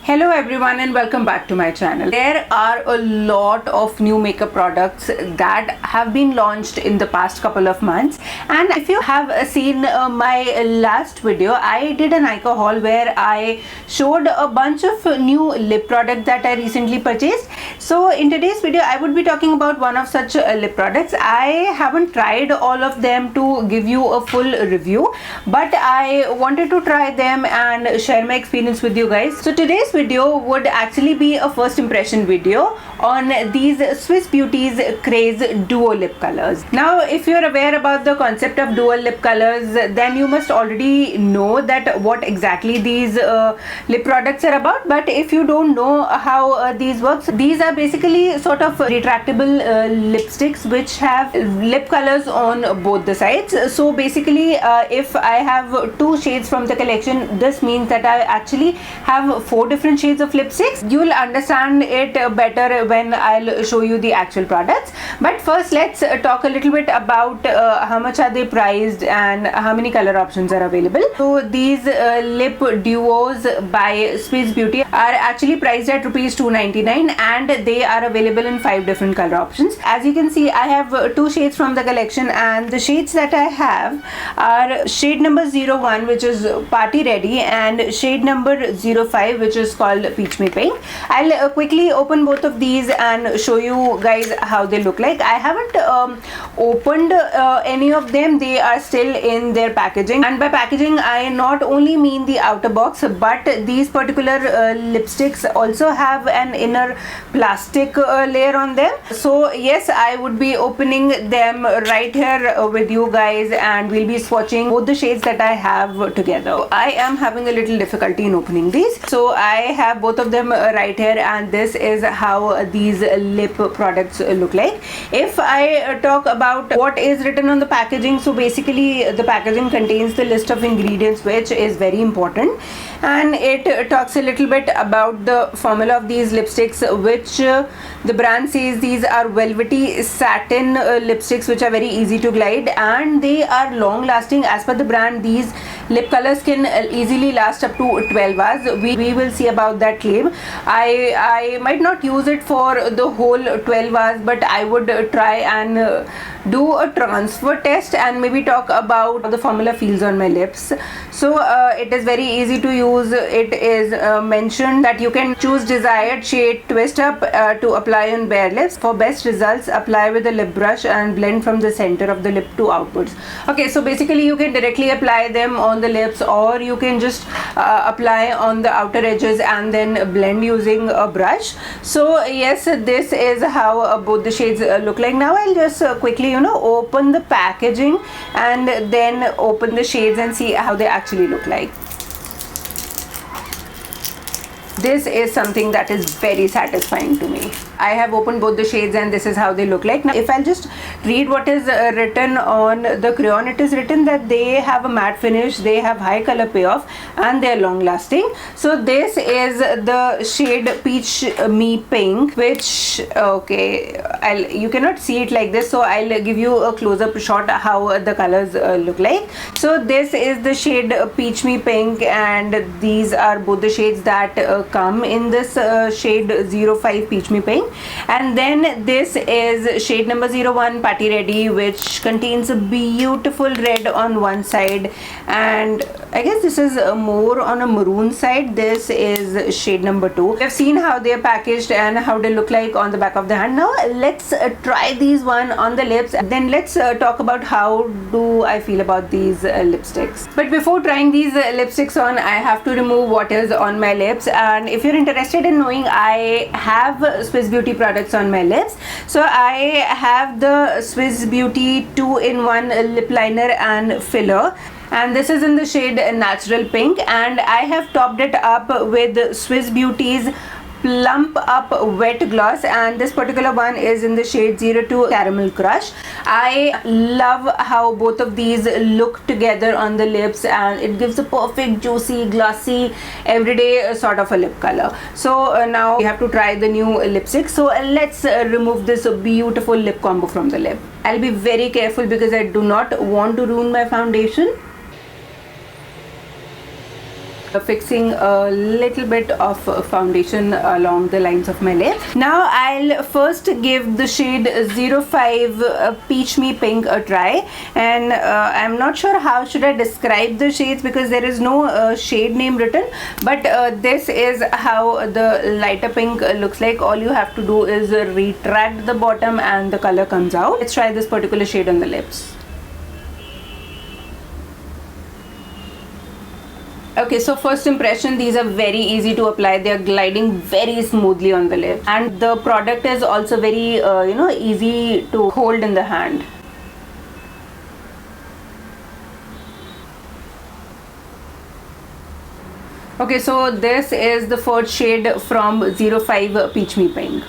Hello everyone and welcome back to my channel. There are a lot of new makeup products that have been launched in the past couple of months, and if you have seen my last video, I did an Nykaa haul where I showed a bunch of new lip products that I recently purchased. So in today's video I would be talking about one of such lip products. I haven't tried all of them to give you a full review, but I wanted to try them and share my experience with you guys. So today's video would actually be a first impression video on these Swiss Beauty's Craze Duo Lip Colors. Now if you're aware about the concept of dual lip colors, then you must already know that what exactly these lip products are about. But if you don't know how these works, these are basically sort of retractable lipsticks which have lip colors on both the sides. So basically if I have two shades from the collection, this means that I actually have four different shades of lipsticks. You will understand it better when I'll show you the actual products. But first let's talk a little bit about how much are they priced and how many color options are available. So these lip duos by Swiss Beauty are actually priced at rupees 299 and they are available in 5 different color options. As you can see, I have two shades from the collection, and the shades that I have are shade number 01, which is Party Ready, and shade number 05, which is called Peach Me Pink. I'll quickly open both of these and show you guys how they look like. I haven't opened any of them. They are still in their packaging, and by packaging I not only mean the outer box, but these particular lipsticks also have an inner plastic layer on them. So yes, I would be opening them right here with you guys, and we'll be swatching both the shades that I have together. I am having a little difficulty in opening these, so I have both of them right here, and this is how these lip products look like. If I talk about what is written on the packaging, so basically the packaging contains the list of ingredients, which is very important, and it talks a little bit about the formula of these lipsticks, which the brand says these are velvety satin lipsticks which are very easy to glide and they are long lasting. As per the brand, these lip colors can easily last up to 12 hours. We will see about that claim. I might not use it for the whole 12 hours, but I would try and do a transfer test and maybe talk about how the formula feels on my lips. So it is very easy to use. It is mentioned that you can choose desired shade, twist up to apply on bare lips. For best results, apply with a lip brush and blend from the center of the lip to outwards. Okay, so basically you can directly apply them on the lips, or you can just apply on the outer edges and then blend using a brush. So yes, this is how both the shades look like. Now I'll just quickly open the packaging and then open the shades and see how they actually look like. This is something that is very satisfying to me. I have opened both the shades and this is how they look like. Now if I'll just read what is written on the crayon, it is written that they have a matte finish, they have high color payoff, and they are long lasting. So this is the shade Peach Me Pink, which you cannot see it like this, so I'll give you a close-up shot how the colors look like. So this is the shade Peach Me Pink, and these are both the shades that come in this shade 05 Peach Me Pink. And then this is shade number 01 Party Ready, which contains a beautiful red on one side, and I guess this is more on a maroon side. This is shade number 2. We have seen how they are packaged and how they look like on the back of the hand. Now let's try these one on the lips, then let's talk about how do I feel about these lipsticks. But before trying these lipsticks on, I have to remove what is on my lips. And if you're interested in knowing, I have Swiss Beauty products on my lips. So I have the Swiss Beauty 2-in-1 lip liner and filler, and this is in the shade Natural Pink, and I have topped it up with Swiss Beauty's Plump Up Wet Gloss, and this particular one is in the shade 02 Caramel Crush. I love how both of these look together on the lips, and it gives a perfect juicy, glossy, everyday sort of a lip color. So now we have to try the new lipstick. So let's remove this beautiful lip combo from the lip. I'll be very careful because I do not want to ruin my foundation. fixing a little bit of foundation along the lines of my lips. Now I'll first give the shade 05 Peach Me Pink a try, and I'm not sure how should I describe the shades because there is no shade name written, but this is how the lighter pink looks like. All you have to do is retract the bottom and the color comes out. Let's try this particular shade on the lips. Okay, so first impression, these are very easy to apply. They are gliding very smoothly on the lip, and the product is also very easy to hold in the hand. Okay, so this is the first shade from 05 Peach Me Pink.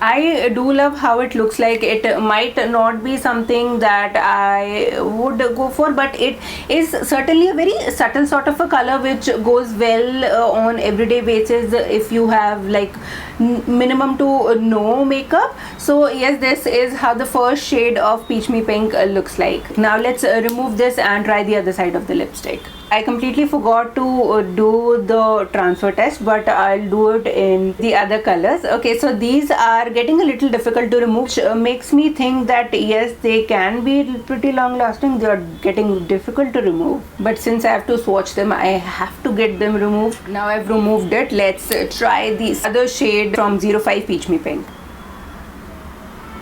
I do love how it looks like. It might not be something that I would go for, but it is certainly a very subtle sort of a color which goes well on everyday basis if you have like minimum to no makeup. So yes, this is how the first shade of Peach Me Pink looks like. Now let's remove this and try the other side of the lipstick. I completely forgot to do the transfer test, but I'll do it in the other colors. Okay, so these are getting a little difficult to remove, which makes me think that yes, they can be pretty long lasting. They are getting difficult to remove, but since I have to swatch them, I have to get them removed. Now I've removed it. Let's try the other shade from 05 Peach Me Pink.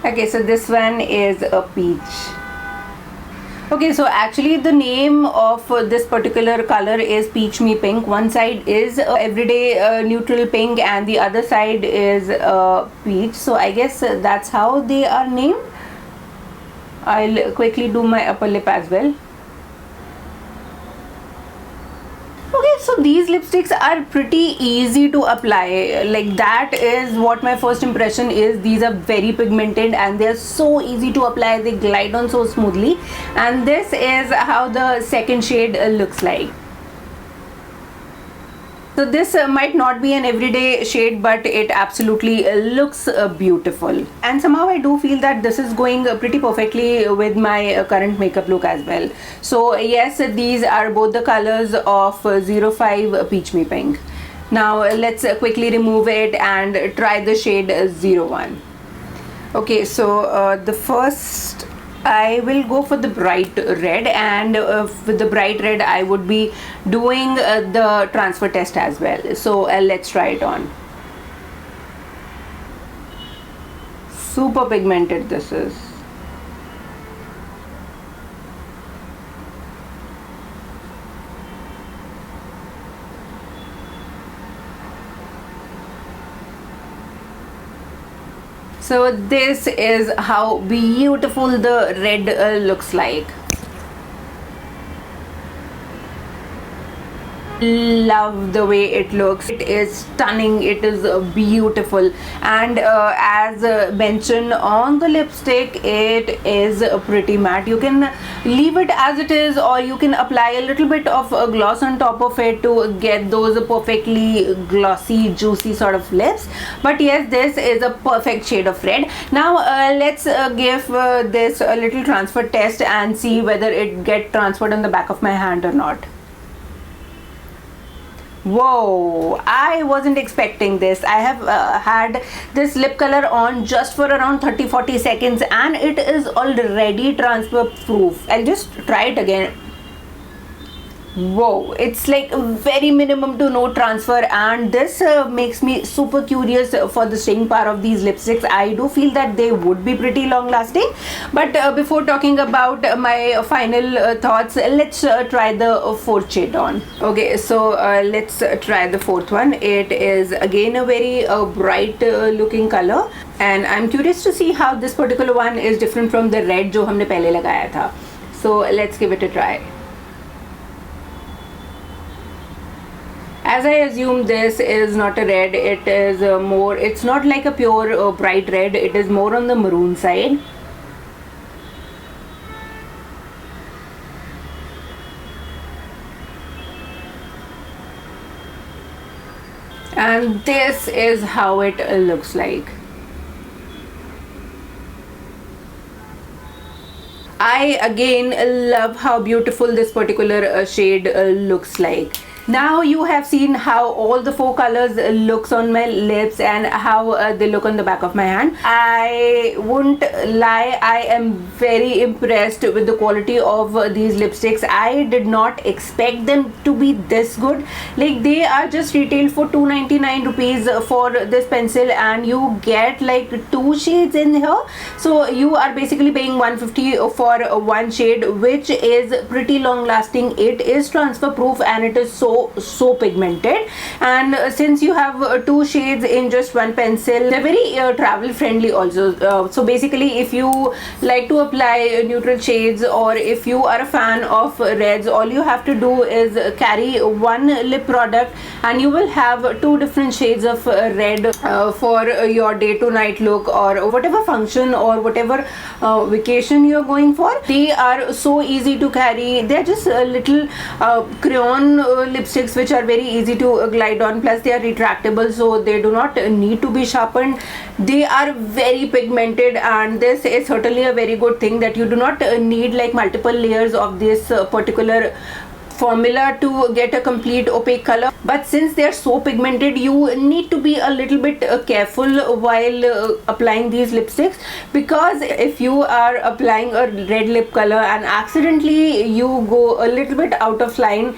Okay, so this one is a peach. Okay, so actually the name of this particular color is Peach Me Pink. One side is everyday neutral pink and the other side is peach. So I guess that's how they are named. I'll quickly do my upper lip as well. Okay, so these lipsticks are pretty easy to apply. Like, that is what my first impression is. These are very pigmented and they are so easy to apply. They glide on so smoothly. And this is how the second shade looks like. So this might not be an everyday shade, but it absolutely looks beautiful. And somehow I do feel that this is going pretty perfectly with my current makeup look as well. So yes, these are both the colors of 05 Peach Me Pink. Now let's quickly remove it and try the shade 01. Okay, so the first, I will go for the bright red, and with the bright red I would be doing the transfer test as well. So let's try it on. Super pigmented this is. So this is how beautiful the red looks like. Love the way it looks. It is stunning. It is beautiful, and as mentioned on the lipstick, it is pretty matte. You can leave it as it is, or you can apply a little bit of gloss on top of it to get those perfectly glossy, juicy sort of lips. But yes, this is a perfect shade of red. Now let's give this a little transfer test and see whether it gets transferred on the back of my hand or not. Whoa, I wasn't expecting this. I have had this lip color on just for around 30-40 seconds and it is already transfer proof. I'll just try it again. Whoa, it's like very minimum to no transfer, and this makes me super curious for the staying power of these lipsticks. I do feel that they would be pretty long lasting, but before talking about my final thoughts, let's try the fourth shade on. Okay, so let's try the fourth one. It is again a very bright looking color, and I'm curious to see how this particular one is different from the red जो हमने पहले लगाया था. So let's give it a try. As I assume, this is not a red, it is more, it's not like a pure bright red, it is more on the maroon side. And this is how it looks like. I again love how beautiful this particular shade looks like. Now you have seen how all the four colors looks on my lips and how they look on the back of my hand. I won't lie, I am very impressed with the quality of these lipsticks. I did not expect them to be this good. Like, they are just retailed for 299 rupees for this pencil, and you get like 2 shades in here. So you are basically paying 150 for one shade, which is pretty long lasting. It is transfer proof and it is so pigmented, and since you have 2 shades in just one pencil, they're very travel friendly also. So basically, if you like to apply neutral shades, or if you are a fan of reds, all you have to do is carry one lip product and you will have 2 different shades of red for your day to night look, or whatever function or whatever vacation you're going for. They are so easy to carry. They're just little crayon lipsticks which are very easy to glide on, plus they are retractable, so they do not need to be sharpened. They are very pigmented, and this is certainly a very good thing, that you do not need like multiple layers of this particular formula to get a complete opaque color. But since they are so pigmented, you need to be a little bit careful while applying these lipsticks, because if you are applying a red lip color and accidentally you go a little bit out of line,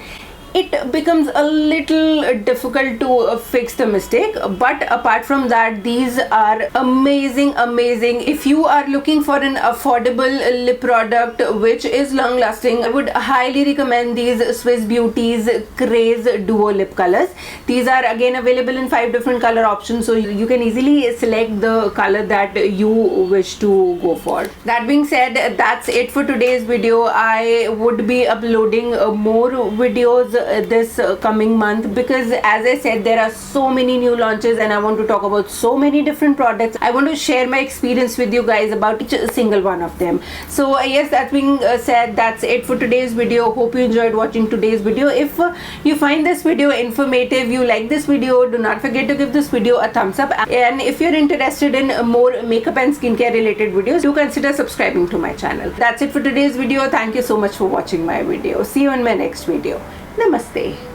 it becomes a little difficult to fix the mistake. But apart from that, these are amazing. If you are looking for an affordable lip product which is long lasting, I would highly recommend these Swiss Beauty's Craze Duo lip colors. These are again available in 5 different color options, so you can easily select the color that you wish to go for. That being said, that's it for today's video. I would be uploading more videos this coming month, because as I said, there are so many new launches and I want to talk about so many different products. I want to share my experience with you guys about each single one of them. So yes, that being said, that's it for today's video. Hope you enjoyed watching today's video. If you find this video informative, you like this video, do not forget to give this video a thumbs up, and if you're interested in more makeup and skincare related videos, do consider subscribing to my channel. That's it for today's video. Thank you so much for watching my video. See you in my next video. Namaste.